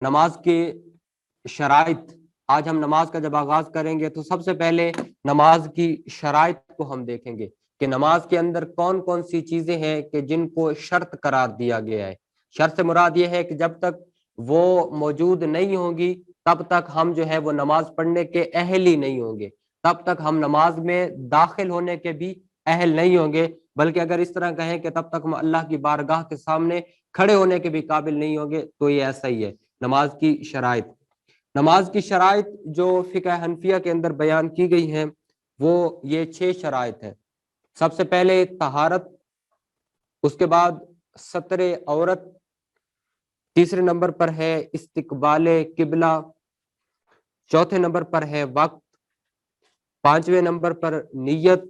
نماز کی شرائط، آج ہم نماز کا جب آغاز کریں گے تو سب سے پہلے نماز کی شرائط کو ہم دیکھیں گے کہ نماز کے اندر کون کون سی چیزیں ہیں کہ جن کو شرط قرار دیا گیا ہے۔ شرط سے مراد یہ ہے کہ جب تک وہ موجود نہیں ہوگی تب تک ہم جو ہے وہ نماز پڑھنے کے اہل ہی نہیں ہوں گے، تب تک ہم نماز میں داخل ہونے کے بھی اہل نہیں ہوں گے، بلکہ اگر اس طرح کہیں کہ تب تک ہم اللہ کی بارگاہ کے سامنے کھڑے ہونے کے بھی قابل نہیں ہوں گے، تو یہ ایسا ہی ہے۔ نماز کی شرائط، نماز کی شرائط جو فقہ حنفیہ کے اندر بیان کی گئی ہیں وہ یہ 6 شرائط ہیں۔ سب سے پہلے طہارت، اس کے بعد ستر عورت، تیسرے نمبر پر ہے استقبال قبلہ، چوتھے نمبر پر ہے وقت، پانچویں نمبر پر نیت،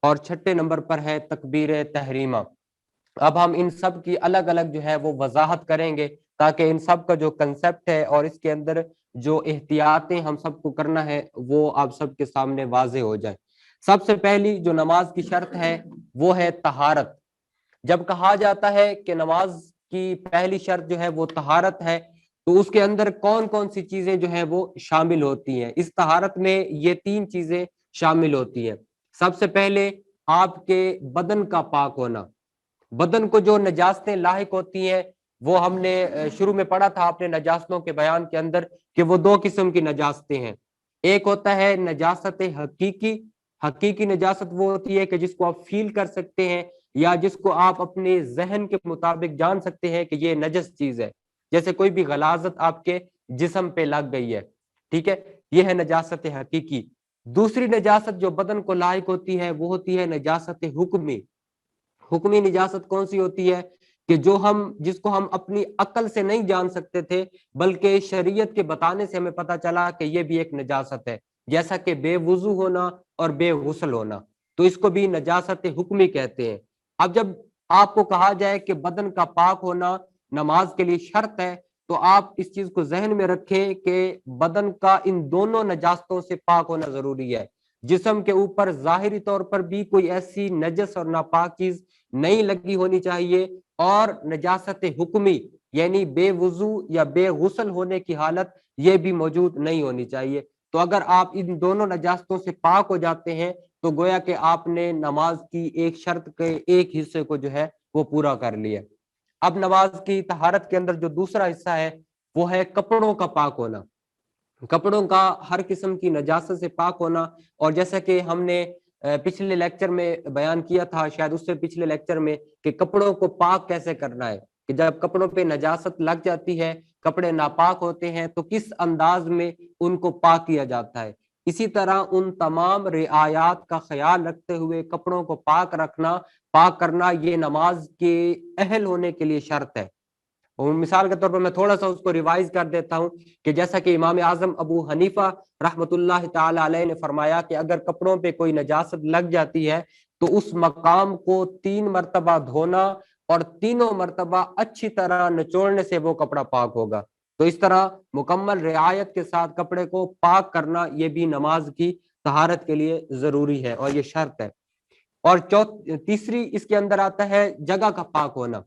اور چھٹے نمبر پر ہے تکبیر تحریمہ۔ اب ہم ان سب کی الگ الگ جو ہے وہ وضاحت کریں گے تاکہ ان سب کا جو کنسپٹ ہے اور اس کے اندر جو احتیاطیں ہم سب کو کرنا ہے وہ آپ سب کے سامنے واضح ہو جائے۔ سب سے پہلی جو نماز کی شرط ہے وہ ہے طہارت۔ جب کہا جاتا ہے کہ نماز کی پہلی شرط جو ہے وہ طہارت ہے تو اس کے اندر کون کون سی چیزیں جو ہیں وہ شامل ہوتی ہیں؟ اس طہارت میں یہ 3 چیزیں شامل ہوتی ہیں۔ سب سے پہلے آپ کے بدن کا پاک ہونا، بدن کو جو نجاستیں لاحق ہوتی ہیں وہ ہم نے شروع میں پڑھا تھا اپنے نجاستوں کے بیان کے اندر کہ وہ 2 قسم کی نجاستیں ہیں۔ ایک ہوتا ہے نجاست حقیقی، حقیقی نجاست وہ ہوتی ہے کہ جس کو آپ فیل کر سکتے ہیں یا جس کو آپ اپنے ذہن کے مطابق جان سکتے ہیں کہ یہ نجس چیز ہے، جیسے کوئی بھی غلاظت آپ کے جسم پہ لگ گئی ہے، ٹھیک ہے، یہ ہے نجاست حقیقی۔ دوسری نجاست جو بدن کو لاحق ہوتی ہے وہ ہوتی ہے نجاست حکمی۔ حکمی نجاست کون سی ہوتی ہے کہ جس کو ہم اپنی عقل سے نہیں جان سکتے تھے بلکہ شریعت کے بتانے سے ہمیں پتا چلا کہ یہ بھی ایک نجاست ہے، جیسا کہ بے وضو ہونا اور بے غسل ہونا، تو اس کو بھی نجاست حکمی کہتے ہیں۔ اب جب آپ کو کہا جائے کہ بدن کا پاک ہونا نماز کے لیے شرط ہے تو آپ اس چیز کو ذہن میں رکھیں کہ بدن کا ان دونوں نجاستوں سے پاک ہونا ضروری ہے۔ جسم کے اوپر ظاہری طور پر بھی کوئی ایسی نجس اور ناپاک چیز نہیں لگی ہونی چاہیے، اور نجاست حکمی یعنی بے وضو یا بے غسل ہونے کی حالت یہ بھی موجود نہیں ہونی چاہیے۔ تو اگر آپ ان دونوں نجاستوں سے پاک ہو جاتے ہیں تو گویا کہ آپ نے نماز کی ایک شرط کے ایک حصے کو جو ہے وہ پورا کر لیا۔ اب نماز کی طہارت کے اندر جو دوسرا حصہ ہے وہ ہے کپڑوں کا پاک ہونا، کپڑوں کا ہر قسم کی نجاست سے پاک ہونا۔ اور جیسا کہ ہم نے پچھلے لیکچر میں بیان کیا تھا، شاید اس سے پچھلے لیکچر میں، کہ کپڑوں کو پاک کیسے کرنا ہے، کہ جب کپڑوں پہ نجاست لگ جاتی ہے، کپڑے ناپاک ہوتے ہیں تو کس انداز میں ان کو پاک کیا جاتا ہے۔ اسی طرح ان تمام رعایات کا خیال رکھتے ہوئے کپڑوں کو پاک رکھنا، پاک کرنا، یہ نماز کے اہل ہونے کے لیے شرط ہے۔ اور مثال کے طور پر میں تھوڑا سا اس کو ریوائز کر دیتا ہوں کہ جیسا کہ امام اعظم ابو حنیفہ رحمۃ اللہ تعالی علیہ نے فرمایا کہ اگر کپڑوں پہ کوئی نجاست لگ جاتی ہے تو اس مقام کو 3 مرتبہ دھونا اور تینوں مرتبہ اچھی طرح نچوڑنے سے وہ کپڑا پاک ہوگا۔ تو اس طرح مکمل رعایت کے ساتھ کپڑے کو پاک کرنا یہ بھی نماز کی طہارت کے لیے ضروری ہے اور یہ شرط ہے۔ اور تیسری اس کے اندر آتا ہے جگہ کا پاک ہونا۔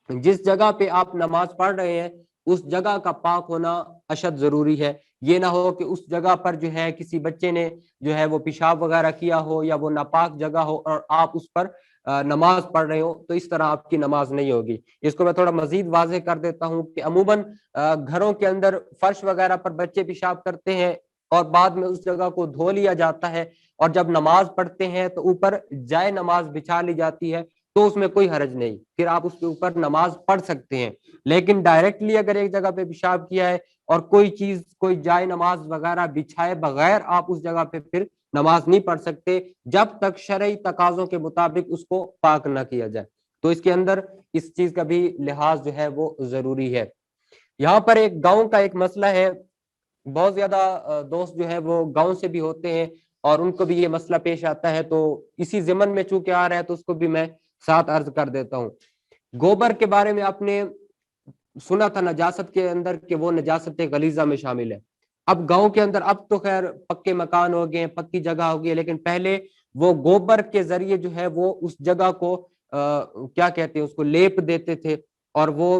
جس جگہ پہ آپ نماز پڑھ رہے ہیں اس جگہ کا پاک ہونا اشد ضروری ہے۔ یہ نہ ہو کہ اس جگہ پر جو ہے کسی بچے نے جو ہے وہ پیشاب وغیرہ کیا ہو یا وہ ناپاک جگہ ہو اور آپ اس پر نماز پڑھ رہے ہو، تو اس طرح آپ کی نماز نہیں ہوگی۔ اس کو میں تھوڑا مزید واضح کر دیتا ہوں کہ عموماً گھروں کے اندر فرش وغیرہ پر بچے پیشاب کرتے ہیں اور بعد میں اس جگہ کو دھو لیا جاتا ہے، اور جب نماز پڑھتے ہیں تو اوپر جائے نماز بچھا لی جاتی ہے، تو اس میں کوئی حرج نہیں، پھر آپ اس کے اوپر نماز پڑھ سکتے ہیں۔ لیکن ڈائریکٹلی اگر ایک جگہ پہ پیشاب کیا ہے اور کوئی جائے نماز وغیرہ بچھائے بغیر آپ اس جگہ پہ پھر نماز نہیں پڑھ سکتے جب تک شرعی تقاضوں کے مطابق اس کو پاک نہ کیا جائے۔ تو اس کے اندر اس چیز کا بھی لحاظ جو ہے وہ ضروری ہے۔ یہاں پر ایک گاؤں کا ایک مسئلہ ہے، بہت زیادہ دوست جو ہے وہ گاؤں سے بھی ہوتے ہیں اور ان کو بھی یہ مسئلہ پیش آتا ہے، تو اسی ضمن میں چونکہ آ رہا ہے تو اس کو بھی میں ساتھ عرض کر دیتا ہوں۔ گوبر کے بارے میں آپ نے سنا تھا نجاست کے اندر کہ وہ نجاست غلیظہ میں شامل ہے۔ اب گاؤں کے اندر اب تو خیر پکے مکان ہو گئے، پکی جگہ ہو گئی، لیکن پہلے وہ گوبر کے ذریعے جو ہے وہ اس جگہ کو کیا کہتے ہیں اس کو لیپ دیتے تھے، اور وہ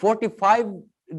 45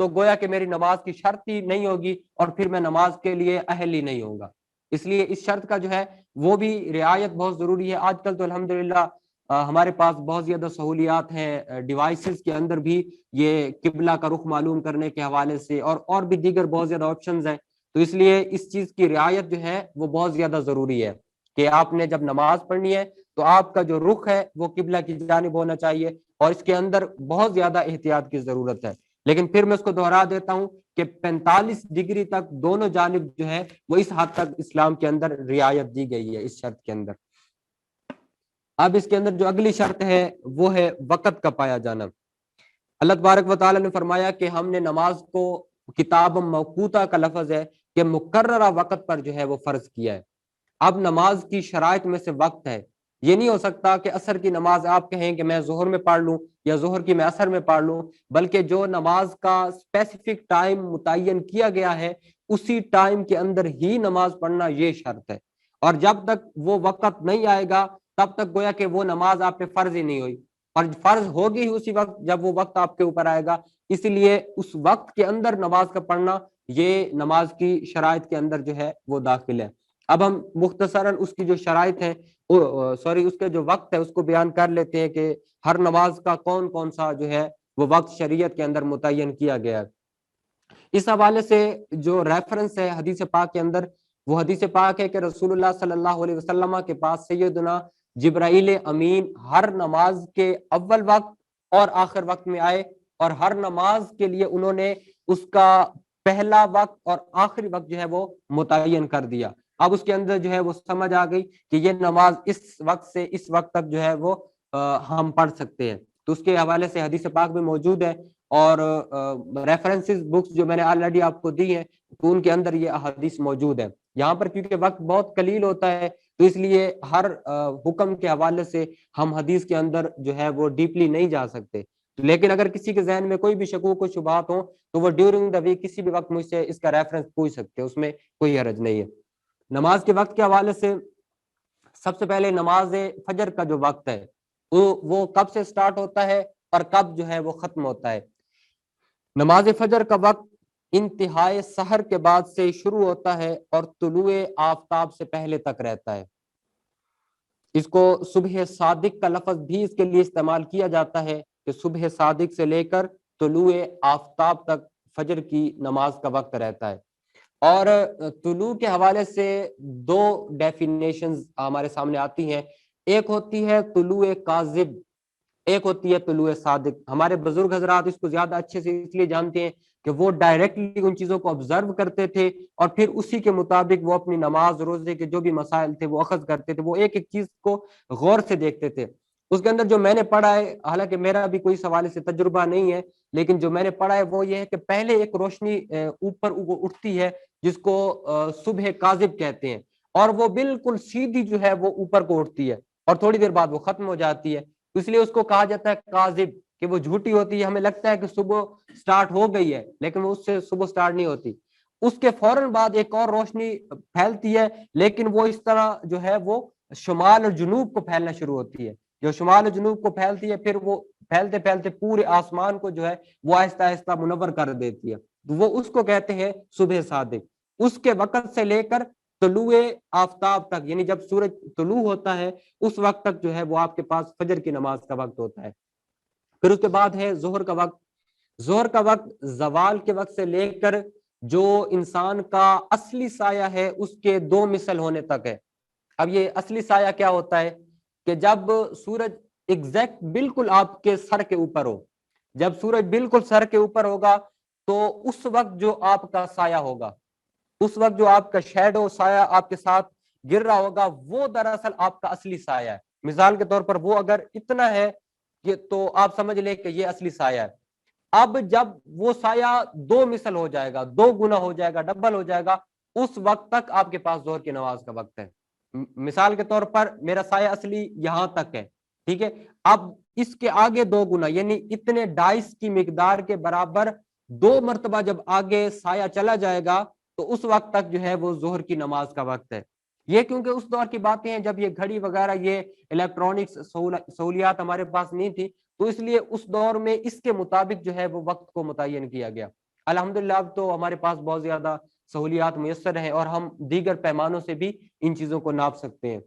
تو گویا کہ میری نماز کی شرط ہی نہیں ہوگی اور پھر میں نماز کے لیے اہل ہی نہیں ہوں گا. اس لیے اس شرط کا جو ہے وہ بھی رعایت بہت ضروری ہے. آج کل تو الحمدللہ ہمارے پاس بہت زیادہ سہولیات ہیں ڈیوائسز کے اندر بھی, یہ قبلہ کا رخ معلوم کرنے کے حوالے سے اور بھی دیگر بہت زیادہ آپشنز ہیں. تو اس لیے اس چیز کی رعایت جو ہے وہ بہت زیادہ ضروری ہے کہ آپ نے جب نماز پڑھنی ہے تو آپ کا جو رخ ہے وہ قبلہ کی جانب ہونا چاہیے, اور اس کے اندر بہت زیادہ احتیاط کی ضرورت ہے. لیکن پھر میں اس کو دہرا دیتا ہوں کہ 45 ڈگری تک دونوں جانب جو ہے وہ اس حد تک اسلام کے اندر رعایت دی گئی ہے اس شرط کے اندر. اب اس کے اندر جو اگلی شرط ہے وہ ہے وقت کا پایا جانا. اللہ تبارک و تعالیٰ نے فرمایا کہ ہم نے نماز کو, کتاب موقوتہ کا لفظ ہے کہ مقررہ وقت پر جو ہے وہ فرض کیا ہے. اب نماز کی شرائط میں سے وقت ہے. یہ نہیں ہو سکتا کہ عصر کی نماز آپ کہیں کہ میں ظہر میں پڑھ لوں یا ظہر کی میں عصر میں پڑھ لوں, بلکہ جو نماز کا اسپیسیفک ٹائم متعین کیا گیا ہے اسی ٹائم کے اندر ہی نماز پڑھنا یہ شرط ہے. اور جب تک وہ وقت نہیں آئے گا تب تک گویا کہ وہ نماز آپ پہ فرض ہی نہیں ہوئی, اور فرض ہوگی ہی اسی وقت جب وہ وقت آپ کے اوپر آئے گا. اس لیے اس وقت کے اندر نماز کا پڑھنا یہ نماز کی شرائط کے اندر جو ہے وہ داخل ہے. اب ہم مختصراً اس کی جو شرائط ہے اس کے جو وقت ہے اس کو بیان کر لیتے ہیں کہ ہر نماز کا کون کون سا جو ہے وہ وقت شریعت کے اندر متعین کیا گیا ہے. اس حوالے سے جو ریفرنس ہے حدیث پاک کے اندر, وہ حدیث پاک ہے کہ رسول اللہ صلی اللہ علیہ وسلم کے پاس سیدنا جبرائیل امین ہر نماز کے اول وقت اور آخر وقت میں آئے, اور ہر نماز کے لیے انہوں نے اس کا پہلا وقت اور آخری وقت جو ہے وہ متعین کر دیا. اب اس کے اندر جو ہے وہ سمجھ آ گئی کہ یہ نماز اس وقت سے اس وقت تک جو ہے وہ ہم پڑھ سکتے ہیں. تو اس کے حوالے سے حدیث پاک بھی موجود ہے, اور ریفرنسز بکس جو میں نے آلریڈی آپ کو دی ہیں تو ان کے اندر یہ احادیث موجود ہے. یہاں پر کیونکہ وقت بہت قلیل ہوتا ہے تو اس لیے ہر حکم کے حوالے سے ہم حدیث کے اندر جو ہے وہ ڈیپلی نہیں جا سکتے, لیکن اگر کسی کے ذہن میں کوئی بھی شکوک و شبہات ہوں تو وہ ڈیورنگ دا ویک کسی بھی وقت مجھ سے اس کا ریفرنس پوچھ سکتے ہیں, اس میں کوئی حرج نہیں ہے. نماز کے وقت کے حوالے سے سب سے پہلے نماز فجر کا جو وقت ہے وہ کب سے سٹارٹ ہوتا ہے اور کب جو ہے وہ ختم ہوتا ہے. نماز فجر کا وقت انتہائی سحر کے بعد سے شروع ہوتا ہے اور طلوع آفتاب سے پہلے تک رہتا ہے. اس کو صبح صادق کا لفظ بھی اس کے لیے استعمال کیا جاتا ہے کہ صبح صادق سے لے کر طلوع آفتاب تک فجر کی نماز کا وقت رہتا ہے. اور طلوع کے حوالے سے دو ڈیفینیشنز ہمارے سامنے آتی ہیں, ایک ہوتی ہے طلوع کاذب, ایک ہوتی ہے طلوع صادق. ہمارے بزرگ حضرات اس کو زیادہ اچھے سے اس لیے جانتے ہیں کہ وہ ڈائریکٹلی ان چیزوں کو آبزرو کرتے تھے اور پھر اسی کے مطابق وہ اپنی نماز روزے کے جو بھی مسائل تھے وہ اخذ کرتے تھے, وہ ایک ایک چیز کو غور سے دیکھتے تھے. اس کے اندر جو میں نے پڑھا ہے, حالانکہ میرا بھی کوئی سوال سے تجربہ نہیں ہے, لیکن جو میں نے پڑھا ہے وہ یہ ہے کہ پہلے ایک روشنی اوپر اٹھتی ہے جس کو صبح کاذب کہتے ہیں, اور وہ بالکل سیدھی جو ہے وہ اوپر کو اٹھتی ہے اور تھوڑی دیر بعد وہ ختم ہو جاتی ہے. اس لیے اس کو کہا جاتا ہے کاذب کہ وہ جھوٹی ہوتی ہے. ہمیں لگتا ہے کہ صبح سٹارٹ ہو گئی ہے لیکن وہ اس سے صبح سٹارٹ نہیں ہوتی. اس کے فوراً بعد ایک اور روشنی پھیلتی ہے, لیکن وہ اس طرح جو ہے وہ شمال اور جنوب کو پھیلنا شروع ہوتی ہے. جو شمال اور جنوب کو پھیلتی ہے پھر وہ پھیلتے پھیلتے پورے آسمان کو جو ہے وہ آہستہ آہستہ منور کر دیتی ہے. وہ اس کو کہتے ہیں صبح صادق. اس کے وقت سے لے کر طلوع آفتاب تک, یعنی جب سورج طلوع ہوتا ہے اس وقت تک جو ہے وہ آپ کے پاس فجر کی نماز کا وقت ہوتا ہے. پھر اس کے بعد ہے ظہر کا وقت. ظہر کا وقت زوال کے وقت سے لے کر جو انسان کا اصلی سایہ ہے اس کے 2 مثل ہونے تک ہے. اب یہ اصلی سایہ کیا ہوتا ہے کہ جب سورج ایگزیکٹ بالکل آپ کے سر کے اوپر ہو, جب سورج بالکل سر کے اوپر ہوگا تو اس وقت جو آپ کا سایہ ہوگا, اس وقت جو آپ کا شیڈو سایہ آپ کے ساتھ گر رہا ہوگا وہ دراصل آپ کا اصلی سایہ ہے. مثال کے طور پر وہ اگر اتنا ہے کہ تو آپ سمجھ لیں کہ یہ اصلی سایہ ہے. اب جب وہ سایہ 2 مثل ہو جائے گا, 2 گنا ہو جائے گا, ڈبل ہو جائے گا, اس وقت تک آپ کے پاس ظہر کی نماز کا وقت ہے. مثال کے طور پر میرا سایہ اصلی یہاں تک ہے, ٹھیک ہے, اب اس کے آگے 2 گنا یعنی اتنے ڈائس کی مقدار کے برابر 2 مرتبہ جب آگے سایہ چلا جائے گا تو اس وقت تک جو ہے وہ ظہر کی نماز کا وقت ہے. یہ کیونکہ اس دور کی باتیں ہیں جب یہ گھڑی وغیرہ یہ الیکٹرانکس سہولیات ہمارے پاس نہیں تھی, تو اس لیے اس دور میں اس کے مطابق جو ہے وہ وقت کو متعین کیا گیا. الحمدللہ اب تو ہمارے پاس بہت زیادہ سہولیات میسر ہیں اور ہم دیگر پیمانوں سے بھی ان چیزوں کو ناپ سکتے ہیں.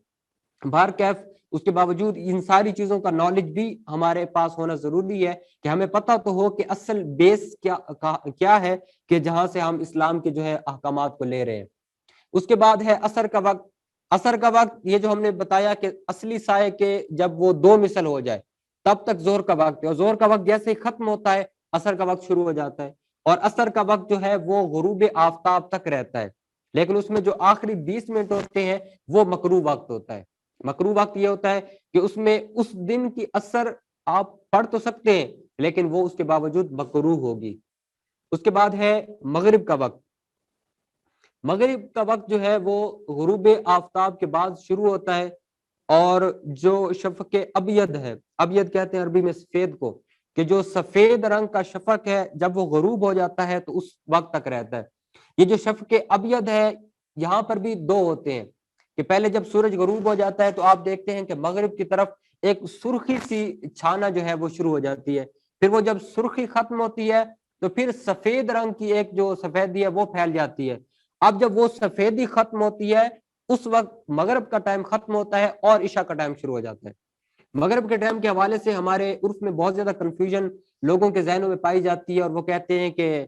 بہرکیف اس کے باوجود ان ساری چیزوں کا نالج بھی ہمارے پاس ہونا ضروری ہے کہ ہمیں پتہ تو ہو کہ اصل بیس کیا ہے کہ جہاں سے ہم اسلام کے جو ہے احکامات کو لے رہے ہیں. اس کے بعد ہے عصر کا وقت. عصر کا وقت یہ جو ہم نے بتایا کہ اصلی سائے کے جب وہ 2 مثل ہو جائے تب تک ظہر کا وقت ہے, اور ظہر کا وقت جیسے ہی ختم ہوتا ہے عصر کا وقت شروع ہو جاتا ہے. اور عصر کا وقت جو ہے وہ غروب آفتاب تک رہتا ہے, لیکن اس میں جو آخری 20 منٹ ہوتے ہیں وہ مکروہ وقت ہوتا ہے. مکروہ وقت یہ ہوتا ہے کہ اس میں اس دن کی عصر آپ پڑھ تو سکتے ہیں لیکن وہ اس کے باوجود مکروہ ہوگی. اس کے بعد ہے مغرب کا وقت. مغرب کا وقت جو ہے وہ غروب آفتاب کے بعد شروع ہوتا ہے, اور جو شفق ابید ہے, ابید کہتے ہیں عربی میں سفید کو, کہ جو سفید رنگ کا شفق ہے جب وہ غروب ہو جاتا ہے تو اس وقت تک رہتا ہے. یہ جو شفق ابید ہے یہاں پر بھی 2 ہوتے ہیں کہ پہلے جب سورج غروب ہو جاتا ہے تو آپ دیکھتے ہیں کہ مغرب کی طرف ایک سرخی سی چھانا جو ہے وہ شروع ہو جاتی ہے. پھر وہ جب سرخی ختم ہوتی ہے تو پھر سفید رنگ کی ایک جو سفیدی ہے وہ پھیل جاتی ہے. اب جب وہ سفیدی ختم ہوتی ہے اس وقت مغرب کا ٹائم ختم ہوتا ہے اور عشاء کا ٹائم شروع ہو جاتا ہے. مغرب کے ٹائم کے حوالے سے ہمارے عرف میں بہت زیادہ کنفیوژن لوگوں کے ذہنوں میں پائی جاتی ہے, اور وہ کہتے ہیں کہ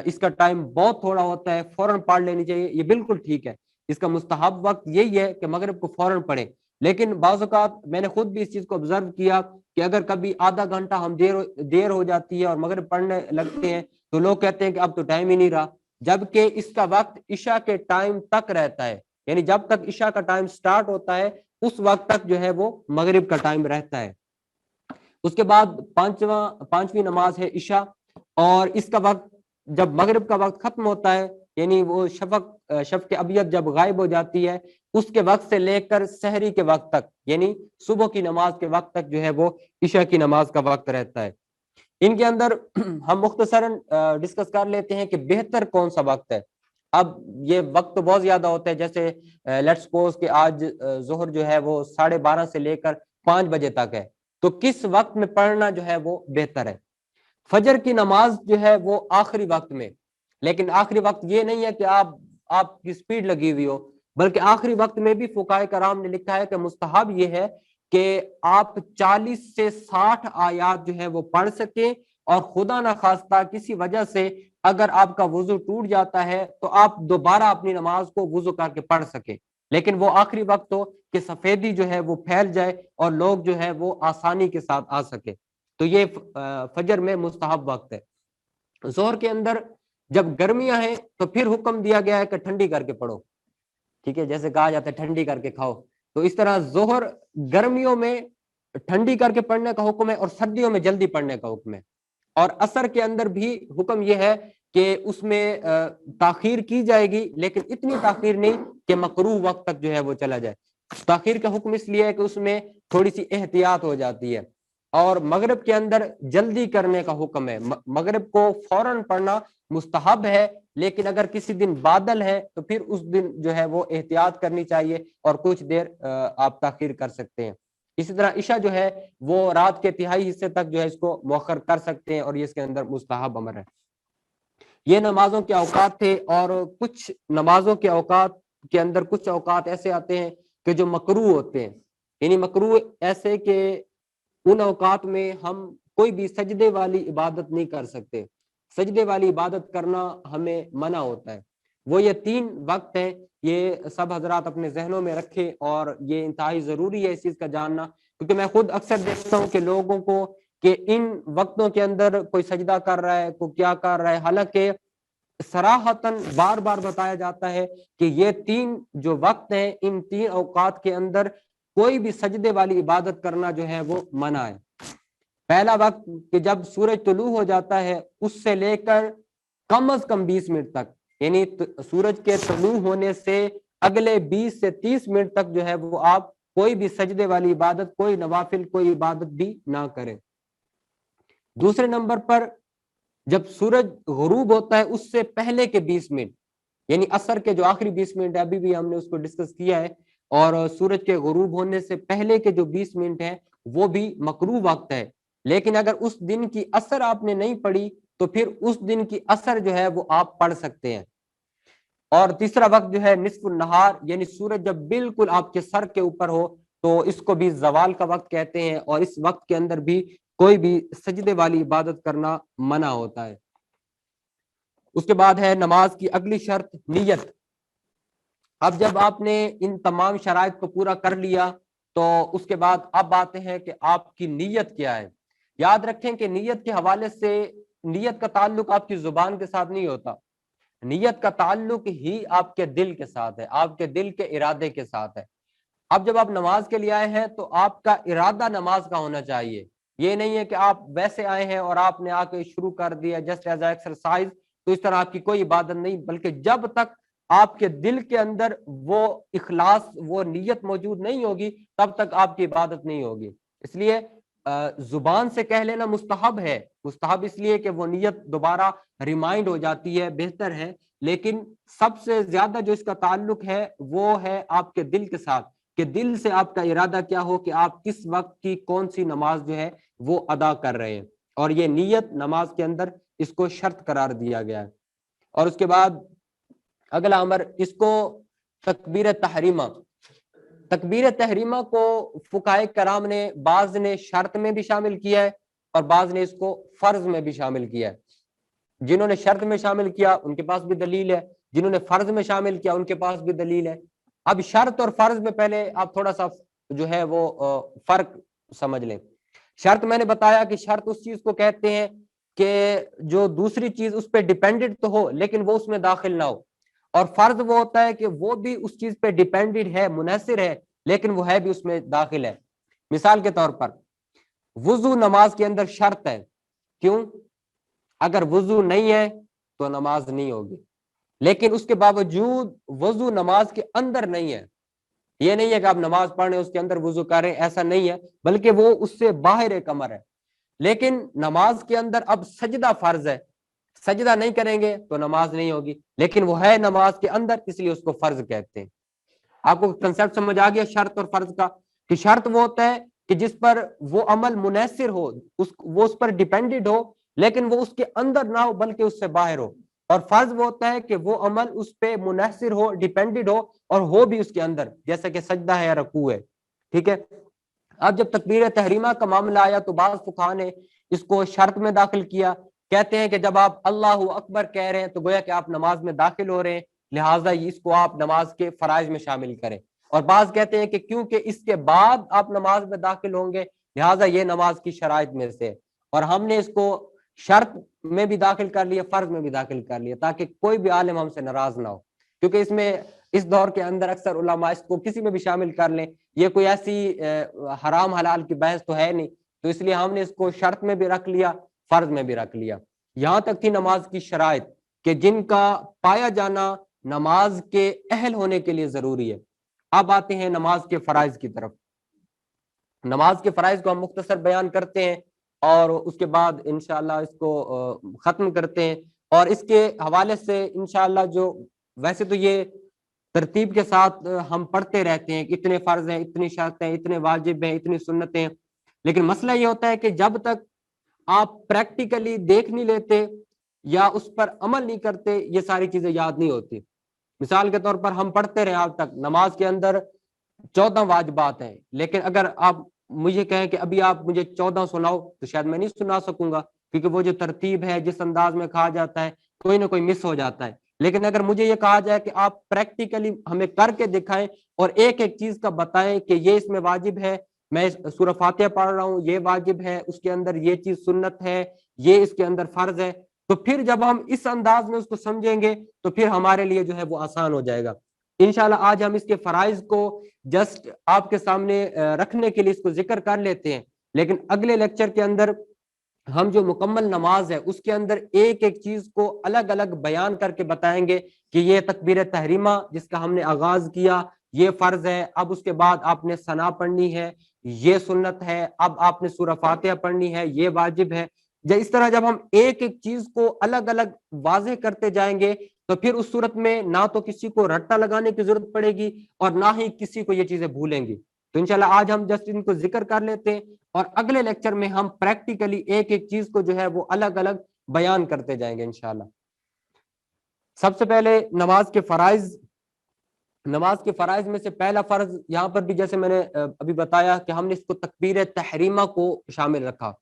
اس کا ٹائم بہت تھوڑا ہوتا ہے, فوراً پڑھ لینی چاہیے. یہ بالکل ٹھیک ہے, اس کا مستحب وقت یہی ہے کہ مغرب کو فوراً پڑھیں. لیکن بعض اوقات میں نے خود بھی اس چیز کو آبزرو کیا کہ اگر کبھی آدھا گھنٹہ ہم دیر ہو جاتی ہے اور مغرب پڑھنے لگتے ہیں تو لوگ کہتے ہیں کہ اب تو ٹائم ہی نہیں رہا, جبکہ اس کا وقت عشاء کے ٹائم تک رہتا ہے. یعنی جب تک عشاء کا ٹائم سٹارٹ ہوتا ہے اس وقت تک جو ہے وہ مغرب کا ٹائم رہتا ہے. اس کے بعد پانچویں نماز ہے عشاء, اور اس کا وقت جب مغرب کا وقت ختم ہوتا ہے یعنی وہ شفق ابیض جب غائب ہو جاتی ہے اس کے وقت سے لے کر سحری کے وقت تک یعنی صبح کی نماز کے وقت تک جو ہے وہ عشاء کی نماز کا وقت رہتا ہے. ان کے اندر ہم مختصراً ڈسکس کر لیتے ہیں کہ بہتر کون سا وقت ہے. اب یہ وقت تو بہت زیادہ ہوتا ہے, جیسے لیٹس سپوز کہ آج ظہر جو ہے وہ 12:30 سے لے کر 5 بجے تک ہے, تو کس وقت میں پڑھنا جو ہے وہ بہتر ہے. فجر کی نماز جو ہے وہ آخری وقت میں, لیکن آخری وقت یہ نہیں ہے کہ آپ کی سپیڈ لگی ہوئی ہو, بلکہ آخری وقت میں بھی فقہائے کرام نے لکھا ہے کہ مستحب یہ ہے کہ آپ 40 سے 60 آیات جو ہے وہ پڑھ سکیں, اور خدا نہ خواستہ کسی وجہ سے اگر آپ کا وضو ٹوٹ جاتا ہے تو آپ دوبارہ اپنی نماز کو وضو کر کے پڑھ سکیں, لیکن وہ آخری وقت ہو کہ سفیدی جو ہے وہ پھیل جائے اور لوگ جو ہے وہ آسانی کے ساتھ آ سکے. تو یہ فجر میں مستحب وقت ہے. ظہر کے اندر جب گرمیاں ہیں تو پھر حکم دیا گیا ہے کہ ٹھنڈی کر کے پڑھو, ٹھیک ہے, جیسے کہا جاتا ہے ٹھنڈی کر کے کھاؤ, تو اس طرح ظہر گرمیوں میں ٹھنڈی کر کے پڑھنے کا حکم ہے اور سردیوں میں جلدی پڑھنے کا حکم ہے. اور عصر کے اندر بھی حکم یہ ہے کہ اس میں تاخیر کی جائے گی, لیکن اتنی تاخیر نہیں کہ مکروہ وقت تک جو ہے وہ چلا جائے. تاخیر کا حکم اس لیے ہے کہ اس میں تھوڑی سی احتیاط ہو جاتی ہے. اور مغرب کے اندر جلدی کرنے کا حکم ہے, مغرب کو فوراً پڑھنا مستحب ہے, لیکن اگر کسی دن بادل ہے تو پھر اس دن جو ہے وہ احتیاط کرنی چاہیے اور کچھ دیر آپ تاخیر کر سکتے ہیں. اسی طرح عشاء جو ہے وہ رات کے تہائی حصے تک جو ہے اس کو مؤخر کر سکتے ہیں, اور یہ اس کے اندر مستحب امر ہے. یہ نمازوں کے اوقات تھے, اور کچھ نمازوں کے اوقات کے اندر کچھ اوقات ایسے آتے ہیں کہ جو مکروہ ہوتے ہیں. یعنی مکروہ ایسے کہ ان اوقات میں ہم کوئی بھی سجدے والی عبادت نہیں کر سکتے, سجدے والی عبادت کرنا ہمیں منع ہوتا ہے. وہ یہ 3 وقت ہیں, یہ سب حضرات اپنے ذہنوں میں رکھیں, اور یہ انتہائی ضروری ہے اس چیز کا جاننا, کیونکہ میں خود اکثر دیکھتا ہوں کہ لوگوں کو کہ ان وقتوں کے اندر کوئی سجدہ کر رہا ہے, کوئی کیا کر رہا ہے, حالانکہ صراحتاً بار بار بتایا جاتا ہے کہ یہ 3 جو وقت ہیں ان 3 اوقات کے اندر کوئی بھی سجدے والی عبادت کرنا جو ہے وہ منع ہے. پہلا وقت کہ جب سورج طلوع ہو جاتا ہے اس سے لے کر کم از کم 20 منٹ تک, یعنی سورج کے طلوع ہونے سے اگلے 20 سے 30 منٹ تک جو ہے وہ آپ کوئی بھی سجدے والی عبادت, کوئی نوافل, کوئی عبادت بھی نہ کریں. دوسرے نمبر پر جب سورج غروب ہوتا ہے اس سے پہلے کے 20 منٹ, یعنی عصر کے جو آخری 20 منٹ ہے, ابھی بھی ہم نے اس کو ڈسکس کیا ہے, اور سورج کے غروب ہونے سے پہلے کے جو 20 منٹ ہیں وہ بھی مکروہ وقت ہے. لیکن اگر اس دن کی عصر آپ نے نہیں پڑھی تو پھر اس دن کی اثر جو ہے وہ آپ پڑھ سکتے ہیں. اور تیسرا وقت جو ہے نصف النہار، یعنی سورج جب بالکل آپ کے سر کے اوپر ہو تو اس کو بھی زوال کا وقت کہتے ہیں، اور اس وقت کے اندر بھی کوئی بھی سجدے والی عبادت کرنا منع ہوتا ہے. اس کے بعد ہے نماز کی اگلی شرط نیت. اب جب آپ نے ان تمام شرائط کو پورا کر لیا تو اس کے بعد اب آتے ہیں کہ آپ کی نیت کیا ہے. یاد رکھیں کہ نیت کے حوالے سے نیت کا تعلق آپ کی زبان کے ساتھ نہیں ہوتا، نیت کا تعلق ہی آپ کے دل کے ساتھ ہے، آپ کے دل کے ارادے کے ساتھ ہے. اب جب آپ نماز کے لیے آئے ہیں تو آپ کا ارادہ نماز کا ہونا چاہیے. یہ نہیں ہے کہ آپ ویسے آئے ہیں اور آپ نے آ کے شروع کر دیا جسٹ ایز ایکسرسائز، تو اس طرح آپ کی کوئی عبادت نہیں، بلکہ جب تک آپ کے دل کے اندر وہ اخلاص، وہ نیت موجود نہیں ہوگی تب تک آپ کی عبادت نہیں ہوگی. اس لیے زبان سے کہہ لینا مستحب ہے، مستحب اس لیے کہ وہ نیت دوبارہ ریمائنڈ ہو جاتی ہے، بہتر ہے. لیکن سب سے زیادہ جو اس کا تعلق ہے وہ ہے آپ کے دل کے ساتھ، کہ دل سے آپ کا ارادہ کیا ہو کہ آپ کس وقت کی کون سی نماز جو ہے وہ ادا کر رہے ہیں. اور یہ نیت نماز کے اندر اس کو شرط قرار دیا گیا ہے. اور اس کے بعد اگلا امر، اس کو تکبیر تحریمہ. تکبیر تحریمہ کو فقہائے کرام نے بعض نے شرط میں بھی شامل کیا ہے اور بعض نے اس کو فرض میں بھی شامل کیا ہے. جنہوں نے شرط میں شامل کیا ان کے پاس بھی دلیل ہے، جنہوں نے فرض میں شامل کیا ان کے پاس بھی دلیل ہے. اب شرط اور فرض میں پہلے آپ تھوڑا سا جو ہے وہ فرق سمجھ لیں. شرط میں نے بتایا کہ شرط اس چیز کو کہتے ہیں کہ جو دوسری چیز اس پہ ڈیپینڈنٹ تو ہو لیکن وہ اس میں داخل نہ ہو، اور فرض وہ ہوتا ہے کہ وہ بھی اس چیز پہ ڈیپینڈنٹ ہے، منحصر ہے، لیکن وہ ہے بھی اس میں داخل ہے. مثال کے طور پر وضو نماز کے اندر شرط ہے. کیوں؟ اگر وضو نہیں ہے تو نماز نہیں ہوگی، لیکن اس کے باوجود وضو نماز کے اندر نہیں ہے. یہ نہیں ہے کہ آپ نماز پڑھیں اس کے اندر وضو کریں، ایسا نہیں ہے، بلکہ وہ اس سے باہر ایک امر ہے. لیکن نماز کے اندر اب سجدہ فرض ہے، سجدہ نہیں کریں گے تو نماز نہیں ہوگی، لیکن وہ ہے نماز کے اندر، اس لیے اس کو فرض کہتے ہیں. آپ کو کنسیپٹ سمجھ آ گیا شرط اور فرض کا؟ کہ شرط وہ ہوتا ہے کہ جس پر وہ عمل منحصر ہو، وہ اس پر ڈیپینڈنٹ ہو، لیکن وہ اس کے اندر نہ ہو بلکہ اس سے باہر ہو. اور فرض وہ ہوتا ہے کہ وہ عمل اس پہ منحصر ہو، ڈیپینڈنٹ ہو، اور ہو بھی اس کے اندر، جیسا کہ سجدہ ہے یا رکوع ہے. ٹھیک ہے. اب جب تکبیر تحریمہ کا معاملہ آیا تو بعض فقہا نے اس کو شرط میں داخل کیا. کہتے ہیں کہ جب آپ اللہ اکبر کہہ رہے ہیں تو گویا کہ آپ نماز میں داخل ہو رہے ہیں، لہٰذا اس کو آپ نماز کے فرائض میں شامل کریں. اور بعض کہتے ہیں کہ کیونکہ اس کے بعد آپ نماز میں داخل ہوں گے لہٰذا یہ نماز کی شرائط میں سے. اور ہم نے اس کو شرط میں بھی داخل کر لیا، فرض میں بھی داخل کر لیا، تاکہ کوئی بھی عالم ہم سے ناراض نہ ہو، کیونکہ اس میں اس دور کے اندر اکثر علماء اس کو کسی میں بھی شامل کر لیں. یہ کوئی ایسی حرام حلال کی بحث تو ہے نہیں، تو اس لیے ہم نے اس کو شرط میں بھی رکھ لیا، فرض میں بھی رکھ لیا. یہاں تک تھی نماز کی شرائط کہ جن کا پایا جانا نماز کے اہل ہونے کے لیے ضروری ہے. اب آتے ہیں نماز کے فرائض کی طرف. نماز کے فرائض کو ہم مختصر بیان کرتے ہیں اور اس کے بعد انشاءاللہ اس کو ختم کرتے ہیں. اور اس کے حوالے سے انشاءاللہ جو ویسے تو یہ ترتیب کے ساتھ ہم پڑھتے رہتے ہیں کہ اتنے فرض ہیں، اتنی شرطیں، اتنے واجب ہیں، اتنی سنتیں، لیکن مسئلہ یہ ہوتا ہے کہ جب تک آپ پریکٹیکلی دیکھ نہیں لیتے یا اس پر عمل نہیں کرتے یہ ساری چیزیں یاد نہیں ہوتی. مثال کے طور پر ہم پڑھتے رہے آج تک، نماز کے اندر 14 واجبات ہیں، لیکن اگر آپ مجھے کہیں کہ ابھی آپ مجھے 14 سناؤ تو شاید میں نہیں سنا سکوں گا، کیونکہ وہ جو ترتیب ہے، جس انداز میں کہا جاتا ہے، کوئی نہ کوئی مس ہو جاتا ہے. لیکن اگر مجھے یہ کہا جائے کہ آپ پریکٹیکلی ہمیں کر کے دکھائیں اور ایک ایک چیز کا بتائیں کہ یہ اس میں واجب ہے، میں سورہ فاتحہ پڑھ رہا ہوں، یہ واجب ہے، اس کے اندر یہ چیز سنت ہے، یہ اس کے اندر فرض ہے، تو پھر جب ہم اس انداز میں اس کو سمجھیں گے تو پھر ہمارے لیے جو ہے وہ آسان ہو جائے گا. انشاءاللہ آج ہم اس کے فرائض کو جسٹ آپ کے سامنے رکھنے کے لیے اس کو ذکر کر لیتے ہیں، لیکن اگلے لیکچر کے اندر ہم جو مکمل نماز ہے اس کے اندر ایک ایک چیز کو الگ الگ بیان کر کے بتائیں گے کہ یہ تکبیر تحریمہ جس کا ہم نے آغاز کیا یہ فرض ہے، اب اس کے بعد آپ نے ثنا پڑھنی ہے، یہ سنت ہے، اب آپ نے سورہ فاتحہ پڑھنی ہے، یہ واجب ہے. اس طرح جب ہم ایک ایک چیز کو الگ الگ واضح کرتے جائیں گے تو پھر اس صورت میں نہ تو کسی کو رٹا لگانے کی ضرورت پڑے گی اور نہ ہی کسی کو یہ چیزیں بھولیں گی. تو انشاءاللہ آج ہم جسٹ ان کو ذکر کر لیتے ہیں اور اگلے لیکچر میں ہم پریکٹیکلی ایک ایک چیز کو جو ہے وہ الگ الگ بیان کرتے جائیں گے انشاءاللہ۔ سب سے پہلے نماز کے فرائض میں سے پہلا فرض یہاں پر بھی جیسے میں نے ابھی بتایا کہ ہم نے اس کو تکبیر تحریمہ کو شامل رکھا۔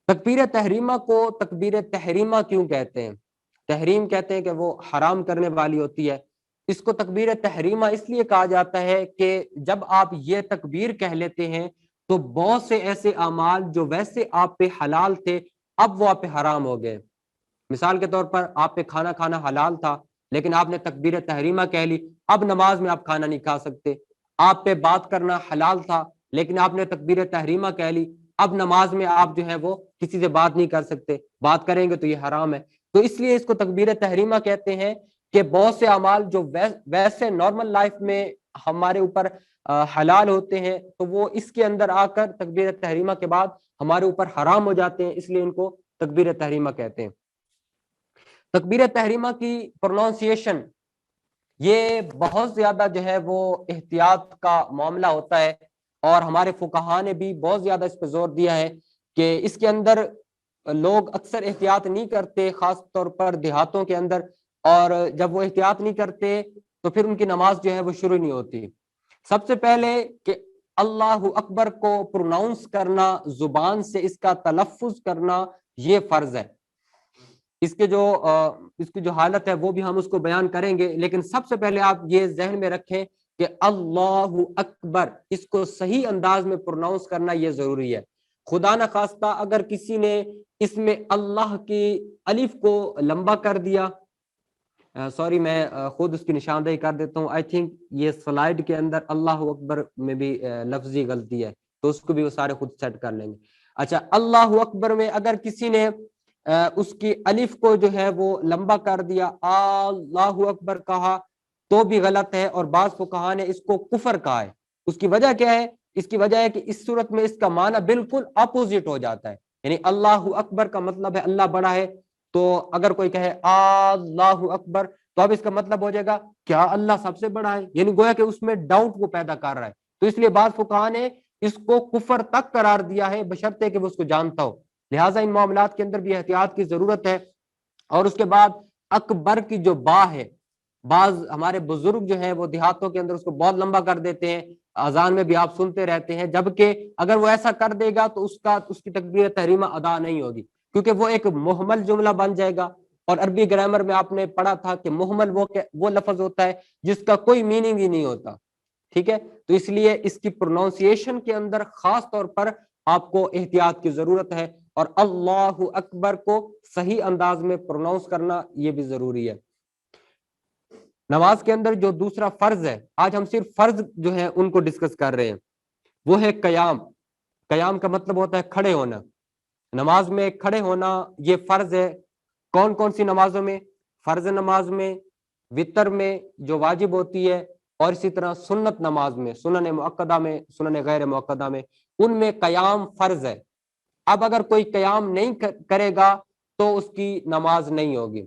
تکبیر تحریمہ کیوں کہتے ہیں؟ تحریم کہتے ہیں کہ وہ حرام کرنے والی ہوتی ہے۔ اس کو تکبیر تحریمہ اس لیے کہا جاتا ہے کہ جب آپ یہ تکبیر کہہ لیتے ہیں تو بہت سے ایسے اعمال جو ویسے آپ پہ حلال تھے اب وہ آپ پہ حرام ہو گئے۔ مثال کے طور پر آپ پہ کھانا کھانا حلال تھا لیکن آپ نے تکبیر تحریمہ کہہ لی، اب نماز میں آپ کھانا نہیں کھا سکتے۔ آپ پہ بات کرنا حلال تھا لیکن آپ نے تکبیر تحریمہ کہہ لی، اب نماز میں آپ جو ہے وہ کسی سے بات نہیں کر سکتے، بات کریں گے تو یہ حرام ہے۔ تو اس لیے اس کو تکبیر تحریمہ کہتے ہیں کہ بہت سے اعمال جو ویسے نارمل لائف میں ہمارے اوپر حلال ہوتے ہیں تو وہ اس کے اندر آ کر تکبیر تحریمہ کے بعد ہمارے اوپر حرام ہو جاتے ہیں، اس لیے ان کو تکبیر تحریمہ کہتے ہیں۔ تکبیر تحریمہ کی پروننسیشن یہ بہت زیادہ جو ہے وہ احتیاط کا معاملہ ہوتا ہے، اور ہمارے فقہاء نے بھی بہت زیادہ اس پہ زور دیا ہے کہ اس کے اندر لوگ اکثر احتیاط نہیں کرتے، خاص طور پر دیہاتوں کے اندر، اور جب وہ احتیاط نہیں کرتے تو پھر ان کی نماز جو ہے وہ شروع نہیں ہوتی۔ سب سے پہلے کہ اللہ اکبر کو پروناؤنس کرنا، زبان سے اس کا تلفظ کرنا، یہ فرض ہے۔ اس کی جو حالت ہے وہ بھی ہم اس کو بیان کریں گے، لیکن سب سے پہلے آپ یہ ذہن میں رکھیں کہ اللہ اکبر اس کو صحیح انداز میں پروناؤنس کرنا یہ ضروری ہے۔ خدا نہ خواستہ اگر کسی نے اس میں اللہ کی الف کو لمبا کر دیا، سوری میں خود اس کی نشاندہی کر دیتا ہوں، آئی تھنک یہ سلائیڈ کے اندر اللہ اکبر میں بھی لفظی غلطی ہے، تو اس کو بھی وہ سارے خود سیٹ کر لیں گے۔ اچھا، اللہ اکبر میں اگر کسی نے اس کی الف کو جو ہے وہ لمبا کر دیا، اللہ اکبر کہا، تو بھی غلط ہے، اور بعض فقہاء نے اس کو کفر کہا ہے۔ اس کی وجہ کیا ہے؟ اس کی وجہ ہے کہ اس صورت میں اس کا معنی بالکل اپوزٹ ہو جاتا ہے، یعنی اللہ اکبر کا مطلب ہے اللہ بڑا ہے، تو اگر کوئی کہے اللہ اکبر تو اب اس کا مطلب ہو جائے گا کیا اللہ سب سے بڑا ہے، یعنی گویا کہ اس میں ڈاؤٹ وہ پیدا کر رہا ہے۔ تو اس لیے بعض فقہاء نے اس کو کفر تک قرار دیا ہے بشرطے کہ وہ اس کو جانتا ہو، لہٰذا ان معاملات کے اندر بھی احتیاط کی ضرورت ہے۔ اور اس کے بعد اکبر کی جو با ہے، بعض ہمارے بزرگ جو ہیں وہ دیہاتوں کے اندر اس کو بہت لمبا کر دیتے ہیں، اذان میں بھی آپ سنتے رہتے ہیں، جبکہ اگر وہ ایسا کر دے گا تو اس کی تکبیر تحریمہ ادا نہیں ہوگی، کیونکہ وہ ایک محمل جملہ بن جائے گا، اور عربی گرامر میں آپ نے پڑھا تھا کہ محمل وہ لفظ ہوتا ہے جس کا کوئی میننگ ہی نہیں ہوتا، ٹھیک ہے؟ تو اس لیے اس کی پروننسیشن کے اندر خاص طور پر آپ کو احتیاط کی ضرورت ہے، اور اللہ اکبر کو صحیح انداز میں پروناؤنس کرنا یہ بھی ضروری ہے۔ نماز کے اندر جو دوسرا فرض ہے، آج ہم صرف فرض جو ہے ان کو ڈسکس کر رہے ہیں، وہ ہے قیام۔ قیام کا مطلب ہوتا ہے کھڑے ہونا۔ نماز میں کھڑے ہونا یہ فرض ہے۔ کون کون سی نمازوں میں؟ فرض نماز میں، وتر میں جو واجب ہوتی ہے، اور اسی طرح سنت نماز میں، سنن مؤکدہ میں، سنن غیر مؤکدہ میں، ان میں قیام فرض ہے۔ اب اگر کوئی قیام نہیں کرے گا تو اس کی نماز نہیں ہوگی۔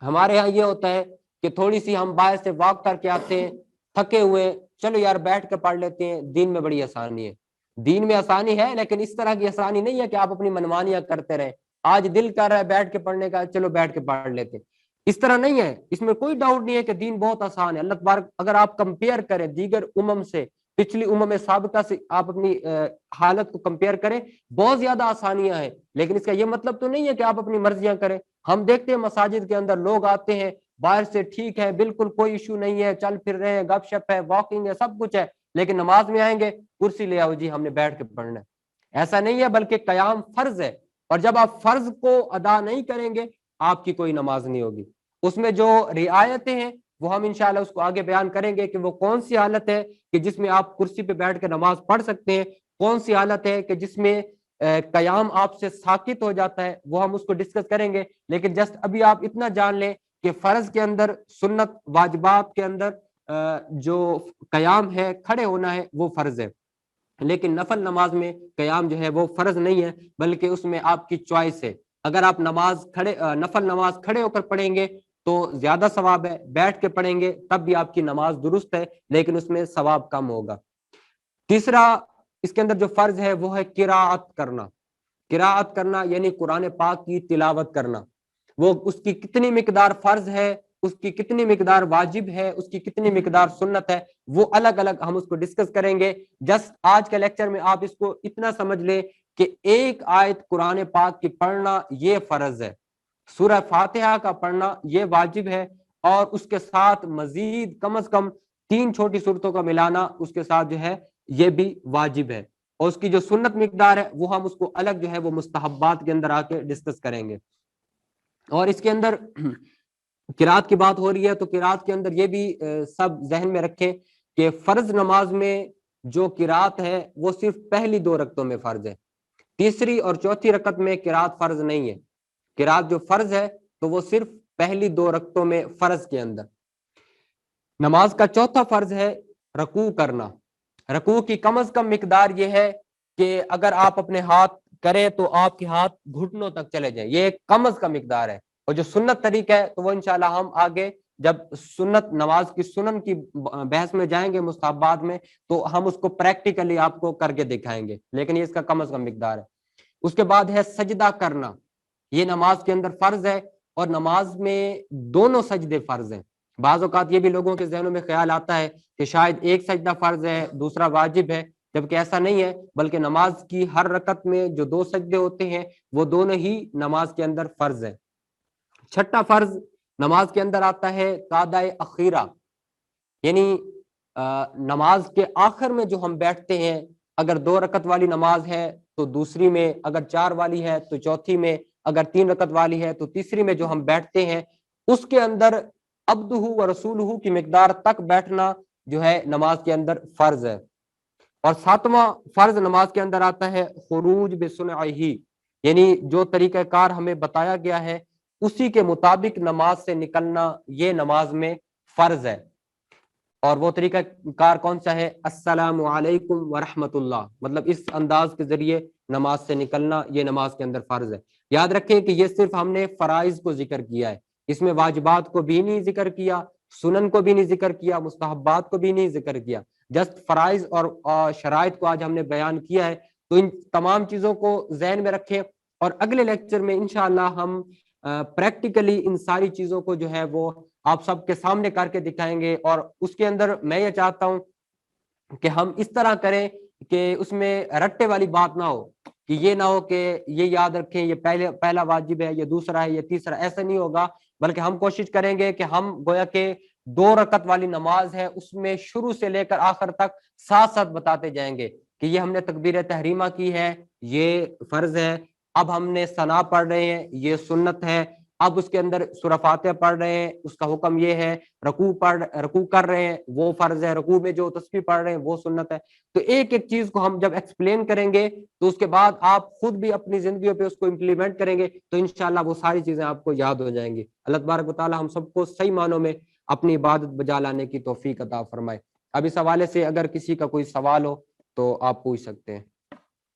ہمارے ہاں یہ ہوتا ہے کہ تھوڑی سی ہم باہر سے واک کر کے آتے ہیں، تھکے ہوئے، چلو یار بیٹھ کے پڑھ لیتے ہیں، دین میں بڑی آسانی ہے۔ دین میں آسانی ہے لیکن اس طرح کی آسانی نہیں ہے کہ آپ اپنی منمانیاں کرتے رہیں، آج دل کر رہا ہے بیٹھ کے پڑھنے کا، چلو بیٹھ کے پڑھ لیتے، اس طرح نہیں ہے۔ اس میں کوئی ڈاؤٹ نہیں ہے کہ دین بہت آسان ہے۔ اللہ تبارک اگر آپ کمپیئر کریں دیگر امم سے، پچھلی امم سابقہ سے آپ اپنی حالت کو کمپیئر کریں، بہت زیادہ آسانیاں ہیں، لیکن اس کا یہ مطلب تو نہیں ہے کہ آپ اپنی مرضیاں کریں۔ ہم دیکھتے ہیں مساجد کے اندر لوگ آتے ہیں باہر سے، ٹھیک ہے بالکل کوئی ایشو نہیں ہے، چل پھر رہے ہیں، گپ شپ ہے، واکنگ ہے، سب کچھ ہے، لیکن نماز میں آئیں گے کرسی لے آؤ جی ہم نے بیٹھ کے پڑھنا ہے۔ ایسا نہیں ہے، بلکہ قیام فرض ہے، اور جب آپ فرض کو ادا نہیں کریں گے آپ کی کوئی نماز نہیں ہوگی۔ اس میں جو رعایتیں ہیں وہ ہم انشاءاللہ اس کو آگے بیان کریں گے کہ وہ کون سی حالت ہے کہ جس میں آپ کرسی پہ بیٹھ کے نماز پڑھ سکتے ہیں، کون سی حالت ہے کہ جس میں قیام آپ سے ساقط ہو جاتا ہے، وہ ہم اس کو ڈسکس کریں گے۔ لیکن جسٹ ابھی آپ اتنا جان لیں کہ فرض کے اندر، سنت واجبات کے اندر جو قیام ہے، کھڑے ہونا ہے، وہ فرض ہے، لیکن نفل نماز میں قیام جو ہے وہ فرض نہیں ہے، بلکہ اس میں آپ کی چوائس ہے۔ اگر آپ نفل نماز کھڑے ہو کر پڑھیں گے تو زیادہ ثواب ہے، بیٹھ کے پڑھیں گے تب بھی آپ کی نماز درست ہے لیکن اس میں ثواب کم ہوگا۔ تیسرا اس کے اندر جو فرض ہے وہ ہے قراءت کرنا۔ قراءت کرنا یعنی قرآن پاک کی تلاوت کرنا، وہ اس کی کتنی مقدار فرض ہے، اس کی کتنی مقدار واجب ہے، اس کی کتنی مقدار سنت ہے، وہ الگ الگ ہم اس کو ڈسکس کریں گے۔ جسٹ آج کے لیکچر میں آپ اس کو اتنا سمجھ لیں کہ ایک آیت قرآن پاک کی پڑھنا یہ فرض ہے، سورہ فاتحہ کا پڑھنا یہ واجب ہے، اور اس کے ساتھ مزید کم از کم 3 چھوٹی صورتوں کا ملانا اس کے ساتھ جو ہے یہ بھی واجب ہے، اور اس کی جو سنت مقدار ہے وہ ہم اس کو الگ جو ہے وہ مستحبات کے اندر آ کے ڈسکس کریں گے۔ اور اس کے اندر قرات کی بات ہو رہی ہے تو قرات کے اندر یہ بھی سب ذہن میں رکھیں کہ فرض نماز میں جو قرات ہے وہ صرف پہلی 2 رکعتوں میں فرض ہے، تیسری اور چوتھی رکعت میں قرات فرض نہیں ہے۔ قرات جو فرض ہے تو وہ صرف پہلی 2 رکعتوں میں فرض کے اندر۔ نماز کا چوتھا فرض ہے رکوع کرنا۔ رکوع کی کم از کم مقدار یہ ہے کہ اگر آپ اپنے ہاتھ کریں تو آپ کے ہاتھ گھٹنوں تک چلے جائیں، یہ ایک کم از کم مقدار ہے، اور جو سنت طریقہ ہے تو وہ انشاءاللہ ہم آگے جب سنت نماز کی سنن کی بحث میں جائیں گے مستحبات میں تو ہم اس کو پریکٹیکلی آپ کو کر کے دکھائیں گے، لیکن یہ اس کا کم از کم مقدار ہے۔ اس کے بعد ہے سجدہ کرنا، یہ نماز کے اندر فرض ہے، اور نماز میں دونوں سجدے فرض ہیں۔ بعض اوقات یہ بھی لوگوں کے ذہنوں میں خیال آتا ہے کہ شاید ایک سجدہ فرض ہے دوسرا واجب ہے، جبکہ ایسا نہیں ہے، بلکہ نماز کی ہر رکعت میں جو 2 سجدے ہوتے ہیں وہ دونوں ہی نماز کے اندر فرض ہے۔ چھٹا فرض نماز کے اندر آتا ہے قعدہ اخیرہ، یعنی نماز کے آخر میں جو ہم بیٹھتے ہیں، اگر 2 رکعت والی نماز ہے تو دوسری میں، اگر 4 والی ہے تو چوتھی میں، اگر 3 رکعت والی ہے تو تیسری میں جو ہم بیٹھتے ہیں، اس کے اندر عبدہ و رسولہ کی مقدار تک بیٹھنا جو ہے نماز کے اندر فرض ہے۔ اور 7واں فرض نماز کے اندر آتا ہے خروج بسنعہ، یعنی جو طریقہ کار ہمیں بتایا گیا ہے اسی کے مطابق نماز سے نکلنا یہ نماز میں فرض ہے۔ اور وہ طریقہ کار کون سا ہے؟ السلام علیکم ورحمۃ اللہ، مطلب اس انداز کے ذریعے نماز سے نکلنا یہ نماز کے اندر فرض ہے۔ یاد رکھیں کہ یہ صرف ہم نے فرائض کو ذکر کیا ہے، اس میں واجبات کو بھی نہیں ذکر کیا، سنن کو بھی نہیں ذکر کیا، مستحبات کو بھی نہیں ذکر کیا، جسٹ فرائض اور شرائط کو آج ہم نے بیان کیا ہے۔ تو ان تمام چیزوں کو ذہن میں رکھیں، اور اگلے لیکچر میں انشاءاللہ ہم پریکٹیکلی ان ساری چیزوں کو جو ہے وہ آپ سب کے سامنے کر کے دکھائیں گے، اور اس کے اندر میں یہ چاہتا ہوں کہ ہم اس طرح کریں کہ اس میں رٹے والی بات نہ ہو، کہ یہ نہ ہو کہ یہ یاد رکھیں یہ پہلا واجب ہے، یہ دوسرا ہے، یہ تیسرا، ایسا نہیں ہوگا، بلکہ ہم کوشش کریں گے کہ ہم گویا کہ 2 رکعت والی نماز ہے اس میں شروع سے لے کر آخر تک ساتھ ساتھ بتاتے جائیں گے کہ یہ ہم نے تکبیر تحریمہ کی ہے یہ فرض ہے، اب ہم نے ثنا پڑھ رہے ہیں یہ سنت ہے، اب اس کے اندر سورہ فاتحہ پڑھ رہے ہیں اس کا حکم یہ ہے، رکوع کر رہے ہیں وہ فرض ہے، رکوع میں جو تسبیح پڑھ رہے ہیں وہ سنت ہے۔ تو ایک ایک چیز کو ہم جب ایکسپلین کریں گے تو اس کے بعد آپ خود بھی اپنی زندگیوں پہ اس کو امپلیمنٹ کریں گے تو انشاءاللہ وہ ساری چیزیں آپ کو یاد ہو جائیں گی۔ اللہ تبارک و تعالی ہم سب کو صحیح معنوں میں اپنی عبادت بجا لانے کی توفیق عطا فرمائے۔ اب اس حوالے سے اگر کسی کا کوئی سوال ہو تو آپ پوچھ سکتے ہیں۔